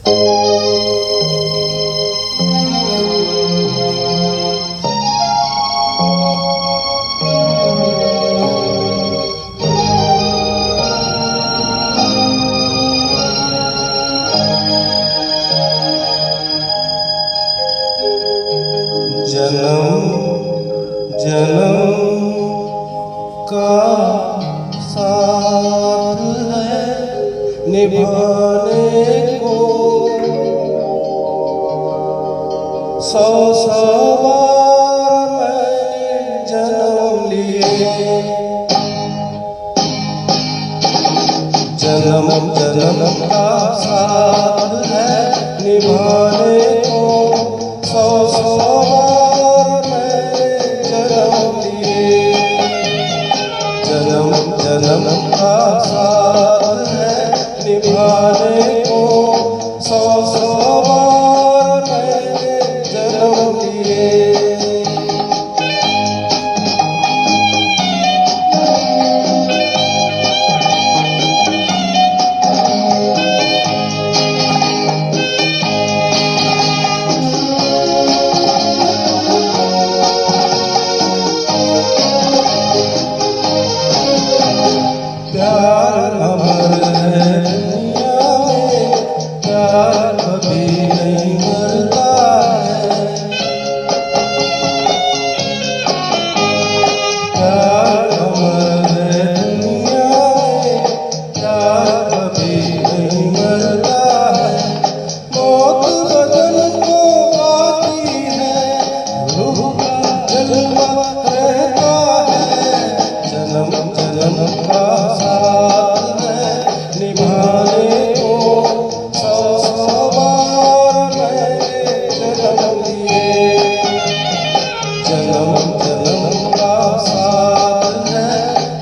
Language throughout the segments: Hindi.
जन्म जन्म का साथ है निभाने को, 100 बार मैंने जन्म लिए। जन्म जन्म का साथ है निभाने को, 100 बार मैंने जन्म लिए। जन्म जन्म का साथ है निभाने को, 100 बार मैंने जन्म लिए। प्यार अमर है दुनिया में, प्यार कभी नहीं मरता है। प्यार अमर है दुनिया में, प्यार कभी नहीं मरता है। मौत बदन को आती है, रूह का जलवा रहता है। जन्म जन्म का साथ है निभाने को, 100 बार मैंने जन्म लिए। जन्म जन्म का साथ है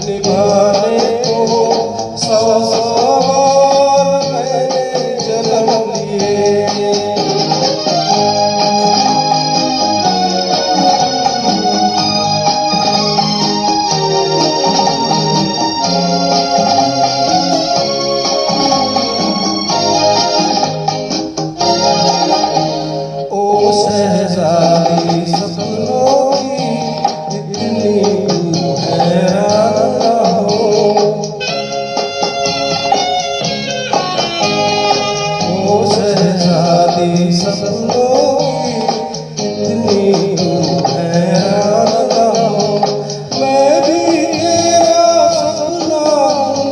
निभाने को, 100 बार मैंने जन्म लिए। शहज़ादी सपनों की इतनी तू हैरान न हो। ओ शहज़ादी सपनों की इतनी तू हैरान न हो। मैं भी तेरा सपना हूँ,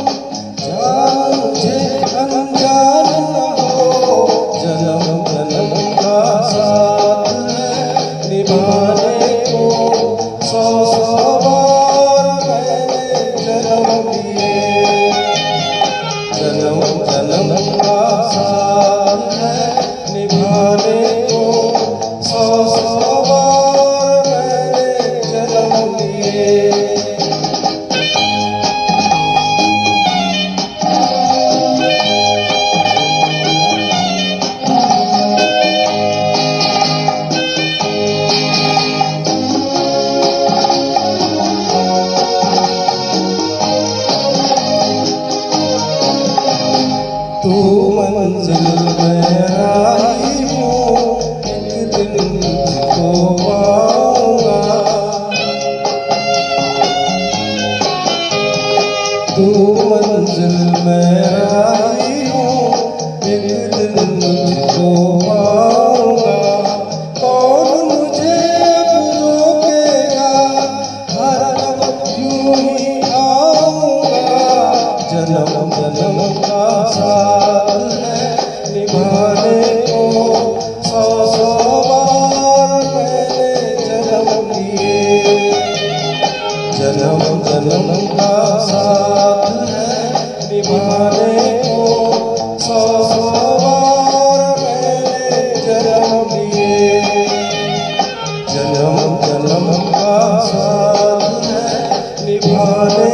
जान मुझे अनजान न हो। जन्म जन्म का साथ निभाने को, 100 बार मैंने जन्म लिए। जन्म जन्म का साथ है निभाने को, 100 बार मैंने जन्म लिए। तू मंजिल में आई हूँ, एक दिन तुझको पाऊंगा। तू मंजिल में आई हूँ, एक दिन तुझको पाऊंगा। कौन मुझे अब रोकेगा, हर दम यूं ही आऊंगा। जन्म जन्म का साथ है निभाने को, 100 बार मैंने जन्म लिए। जन्म जन्म का साथ है निभाने को, 100 बार मैंने जन्म लिए। जन्म जन्म का साथ है निभाने